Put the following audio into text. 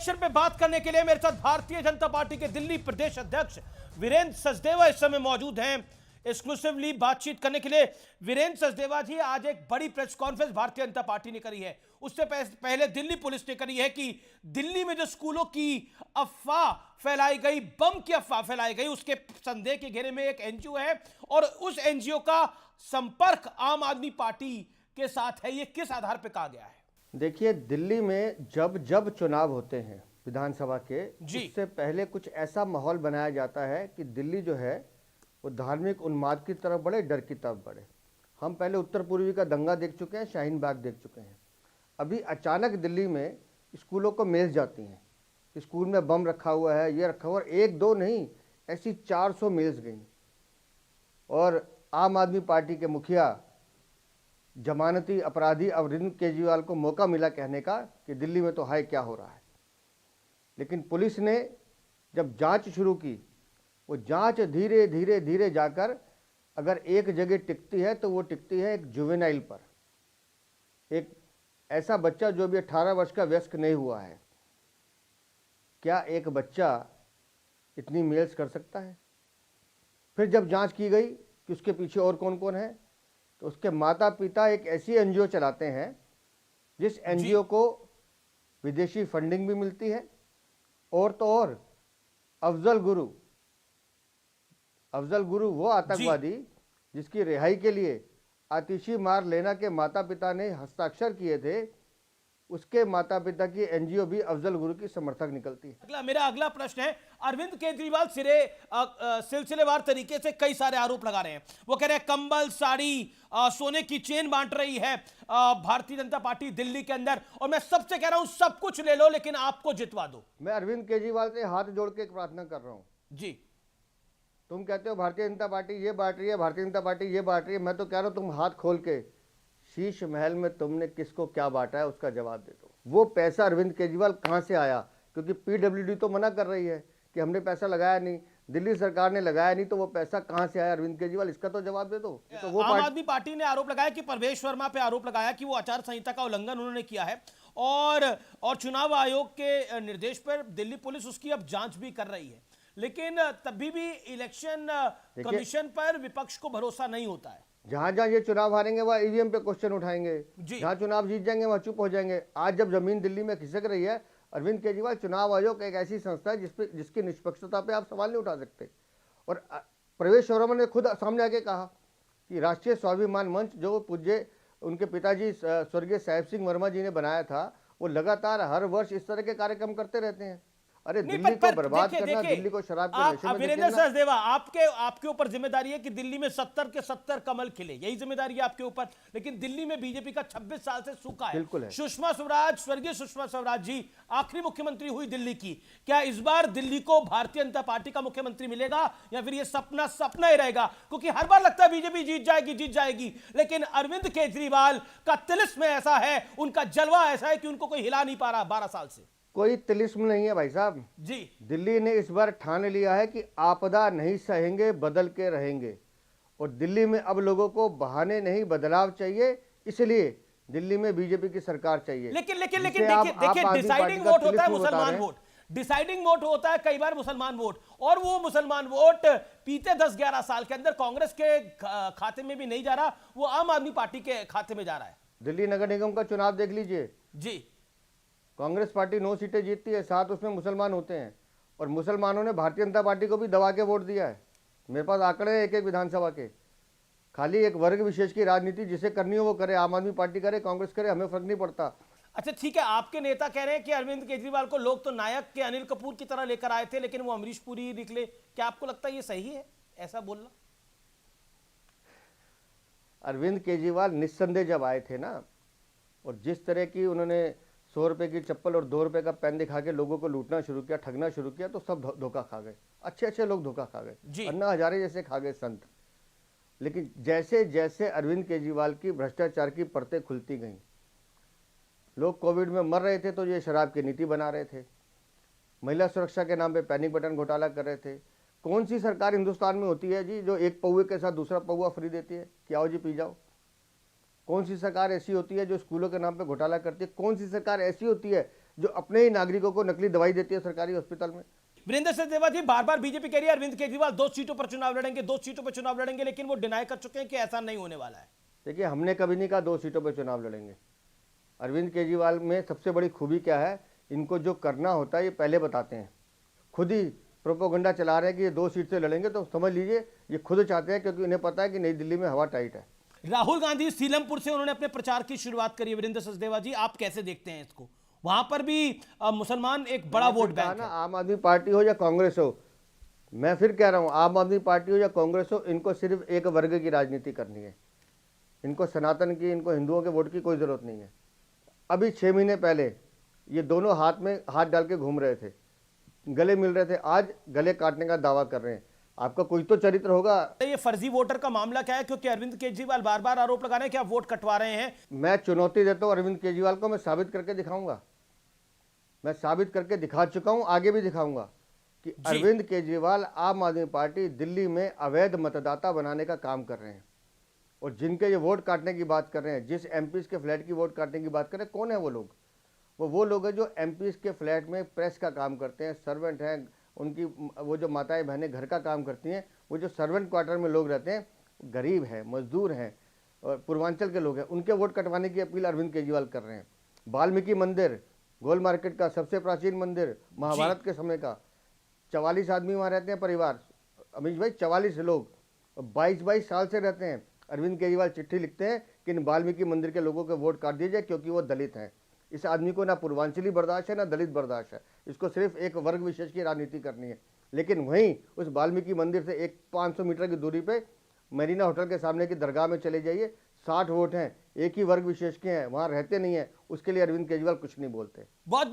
Election पे बात करने के लिए मेरे साथ भारतीय जनता पार्टी के दिल्ली प्रदेश अध्यक्ष वीरेंद्र सचदेवा इस समय मौजूद हैं एक्सक्लूसिवली बातचीत करने के लिए। वीरेंद्र सचदेवा जी, आज एक बड़ी press conference Bharatiya Janata party ने करी है, उससे पहले दिल्ली पुलिस ने करी है कि दिल्ली में जो स्कूलों की अफवाह फैलाई गई, बम की अफवाह फैलाई गई, उसके संदेह के घेरे में एक एनजीओ है और उस एनजीओ का संपर्क आम आदमी पार्टी के साथ है। ये किस आधार पर कहा गया है? देखिए, दिल्ली में जब जब चुनाव होते हैं विधानसभा के, उससे पहले कुछ ऐसा माहौल बनाया जाता है कि दिल्ली जो है वो धार्मिक उन्माद की तरफ बढ़े, डर की तरफ बढ़े। हम पहले उत्तर पूर्वी का दंगा देख चुके हैं, शाहीन बाग देख चुके हैं। अभी अचानक दिल्ली में स्कूलों को मेल जाती हैं कि स्कूल में बम रखा हुआ है, ये रखा हुआ है। एक दो नहीं, ऐसी 400 मेल्स गई। और आम आदमी पार्टी के मुखिया जमानती अपराधी अरविंद केजरीवाल को मौका मिला कहने का कि दिल्ली में तो हाय क्या हो रहा है। लेकिन पुलिस ने जब जांच शुरू की, वो जांच धीरे धीरे धीरे जाकर अगर एक जगह टिकती है तो वो टिकती है एक जुवेनाइल पर, एक ऐसा बच्चा जो भी 18 वर्ष का वयस्क नहीं हुआ है। क्या एक बच्चा इतनी मेल्स कर सकता है? फिर जब जांच की गई कि उसके पीछे और कौन कौन है, तो उसके माता पिता एक ऐसी एनजीओ चलाते हैं जिस एनजीओ को विदेशी फंडिंग भी मिलती है। और तो और अफजल गुरु वो आतंकवादी जिसकी रिहाई के लिए आतिशी मार लेना के माता पिता ने हस्ताक्षर किए थे, उसके माता पिता की एनजीओ भी अफजल गुरु की समर्थक निकलती है। मेरा अगला प्रश्न है, अरविंद केजरीवाल सिलसिलेवार तरीके से कई सारे आरोप लगा रहे हैं। वो कह रहे हैं कंबल, साड़ी, सोने की चेन बांट रही है भारतीय जनता पार्टी दिल्ली के अंदर, और मैं सबसे कह रहा हूं सब कुछ ले लो लेकिन आपको जितवा दो। मैं अरविंद केजरीवाल से हाथ जोड़ के एक प्रार्थना कर रहा हूं जी। तुम कहते हो भारतीय जनता पार्टी ये बांट रही है, भारतीय जनता पार्टी ये बांट रही है। मैं तो कह रहा हूं तुम हाथ खोल के शीश महल में तुमने किसको क्या बांटा है उसका जवाब दे दो। वो पैसा अरविंद केजरीवाल कहां से आया? क्योंकि पीडब्ल्यूडी तो मना कर रही है कि हमने पैसा लगाया नहीं, दिल्ली सरकार ने लगाया नहीं, तो वो पैसा कहां से आया अरविंद केजरीवाल, इसका तो जवाब दे दो। तो वो आम आदमी पार्टी ने आरोप लगाया कि परवेश वर्मा पे आरोप लगाया कि वो आचार संहिता का उल्लंघन उन्होंने किया है और चुनाव आयोग के निर्देश पर दिल्ली पुलिस उसकी अब जांच भी कर रही है, लेकिन तभी भी इलेक्शन कमीशन पर विपक्ष को भरोसा नहीं होता है। जहां जहां ये चुनाव हारेंगे वहां ईवीएम पे क्वेश्चन उठाएंगे, जहां चुनाव जीत जाएंगे वहां चुप हो जाएंगे। आज जब जमीन दिल्ली में खिसक रही है, अरविंद केजरीवाल, चुनाव आयोग एक ऐसी संस्था है जिसकी निष्पक्षता पे आप सवाल नहीं उठा सकते। और प्रवेश वर्मा ने खुद सामने आके कहा कि राष्ट्रीय स्वाभिमान मंच जो पूज्य उनके पिताजी स्वर्गीय साहेब सिंह वर्मा जी ने बनाया था, वो लगातार हर वर्ष इस तरह के कार्यक्रम करते रहते हैं। अरे दिल्ली को बर्बाद करना, दिल्ली को शराब के नशे में वीरेंद्र सचदेवा, आपके ऊपर जिम्मेदारी है कि दिल्ली में 70 के 70 कमल खिले, यही जिम्मेदारी है आपके ऊपर। लेकिन दिल्ली में बीजेपी का 26 साल से सूखा है। बिल्कुल है। सुषमा स्वराज, स्वर्गीय सुषमा स्वराज जी आखिरी मुख्यमंत्री हुई दिल्ली की। क्या इस बार दिल्ली को भारतीय जनता पार्टी का मुख्यमंत्री मिलेगा या फिर ये सपना ही रहेगा? क्योंकि हर बार लगता है बीजेपी जीत जाएगी, लेकिन अरविंद केजरीवाल का तिलिस्म ऐसा है, उनका जलवा ऐसा है कि उनको कोई हिला नहीं पा रहा 12 साल से। कोई तिलिस्म नहीं है भाई साहब जी। दिल्ली ने इस बार ठान लिया है कि आपदा नहीं सहेंगे, बदल के रहेंगे। और दिल्ली में अब लोगों को बहाने नहीं, बदलाव चाहिए। इसलिए दिल्ली में बीजेपी की सरकार चाहिए। लेकिन देखिए, डिसाइडिंग वोट होता है मुसलमान वोट, डिसाइडिंग वोट होता है कई बार मुसलमान वोट, और वो मुसलमान वोट बीते 10-11 साल के अंदर कांग्रेस के खाते में भी नहीं जा रहा, वो आम आदमी पार्टी के खाते में जा रहा है। दिल्ली नगर निगम का चुनाव देख लीजिए जी। कांग्रेस पार्टी 9 सीटें जीतती है, 7 उसमें मुसलमान होते हैं, और मुसलमानों ने भारतीय जनता पार्टी को भी दबा के वोट दिया है। मेरे पास आंकड़े हैं एक विधानसभा के। खाली एक वर्ग विशेष की राजनीति जिसे करनी हो वो करे, आम आदमी पार्टी करे, कांग्रेस करे, हमें फर्क नहीं पड़ता। अच्छा ठीक है, आपके नेता कह रहे हैं कि अरविंद केजरीवाल को लोग तो नायक के अनिल कपूर की तरह लेकर आए थे, लेकिन वो अमरीश पुरी निकले। क्या आपको लगता है ये सही है ऐसा बोलना? अरविंद केजरीवाल निस्संदेह जब आए थे ना, और जिस तरह की उन्होंने 100 रुपए की चप्पल और 2 रुपए का पेन दिखा के लोगों को लूटना शुरू किया, ठगना शुरू किया, तो सब धोखा खा गए। अच्छे लोग धोखा खा गए, अन्ना हजारे जैसे खा गए संत। लेकिन जैसे जैसे अरविंद केजरीवाल की भ्रष्टाचार की परतें खुलती गईं, लोग कोविड में मर रहे थे तो ये शराब की नीति बना रहे थे, महिला सुरक्षा के नाम पे पैनिक बटन घोटाला कर रहे थे। कौन सी सरकार हिंदुस्तान में होती है जी जो एक पौवे के साथ दूसरा पौवा फ्री देती है कि आओ जी पी जाओ? कौन सी सरकार ऐसी होती है जो स्कूलों के नाम पे घोटाला करती है? कौन सी सरकार ऐसी होती है जो अपने ही नागरिकों को नकली दवाई देती है सरकारी हॉस्पिटल में। वीरेंद्र सचदेवा जी, बार बार बीजेपी कह रही है अरविंद केजरीवाल 2 सीटों पर चुनाव लड़ेंगे, 2 सीटों पर चुनाव लड़ेंगे, लेकिन वो डिनाई कर चुके हैं कि ऐसा नहीं होने वाला है। देखिए, हमने कभी नहीं कहा 2 सीटों पर चुनाव लड़ेंगे। अरविंद केजरीवाल में सबसे बड़ी खूबी क्या है, इनको जो करना होता है ये पहले बताते हैं। खुद ही प्रोपोगंडा चला रहे हैं कि ये 2 सीट से लड़ेंगे, तो समझ लीजिए ये खुद चाहते हैं, क्योंकि इन्हें पता है कि नई दिल्ली में हवा टाइट है। राहुल गांधी सीलमपुर से उन्होंने अपने प्रचार की शुरुआत करी है। वीरेंद्र सचदेवा जी, आप कैसे देखते हैं इसको? वहां पर भी मुसलमान एक बड़ा वोट बैंक है। आम आदमी पार्टी हो या कांग्रेस हो, मैं फिर कह रहा हूं, आम आदमी पार्टी हो या कांग्रेस हो, इनको सिर्फ एक वर्ग की राजनीति करनी है। इनको सनातन की, इनको हिंदुओं के वोट की कोई जरूरत नहीं है। अभी 6 महीने पहले ये दोनों हाथ में हाथ डाल के घूम रहे थे, गले मिल रहे थे, आज गले काटने का दावा कर रहे हैं। आपका कोई तो चरित्र होगा। ये फर्जी वोटर का मामला क्या है? क्योंकि अरविंद केजरीवाल बार बार आरोप लगा रहे हैं कि आप वोट कटवा रहे हैं। मैं चुनौती देता हूं अरविंद केजरीवाल को, मैं साबित करके दिखाऊंगा। मैं साबित करके दिखा चुका हूं, आगे भी दिखाऊंगा कि अरविंद केजरीवाल आम आदमी पार्टी दिल्ली में अवैध मतदाता बनाने का काम कर रहे हैं। और जिनके ये वोट काटने की बात कर रहे हैं, जिस एमपीज के फ्लैट की वोट काटने की बात कर रहे हैं, कौन है वो लोग? वो लोग हैं जो एमपीज के फ्लैट में प्रेस का काम करते हैं, सर्वेंट हैं, उनकी वो जो माताएं बहनें घर का काम करती हैं, वो जो सर्वेंट क्वार्टर में लोग रहते हैं, गरीब हैं, मजदूर हैं और पूर्वांचल के लोग हैं, उनके वोट कटवाने की अपील अरविंद केजरीवाल कर रहे हैं। वाल्मीकि मंदिर, गोल मार्केट का सबसे प्राचीन मंदिर, महाभारत के समय का, 44 आदमी वहाँ रहते हैं परिवार, अमीश भाई 44 लोग 22-22 साल से रहते हैं। अरविंद केजरीवाल चिट्ठी लिखते हैं कि इन वाल्मीकि मंदिर के लोगों के वोट काट दीजिए क्योंकि वो दलित हैं। इस आदमी को ना पूर्वांचली बर्दाश्त है ना दलित बर्दाश्त है, इसको सिर्फ एक वर्ग विशेष की राजनीति करनी है। लेकिन वहीं उस वाल्मीकि मंदिर से 500 मीटर की दूरी पे मरीना होटल के सामने की दरगाह में चले जाइए, 60 वोट हैं, एक ही वर्ग विशेष के हैं, वहाँ रहते नहीं हैं, उसके लिए अरविंद केजरीवाल कुछ नहीं बोलते। बहुत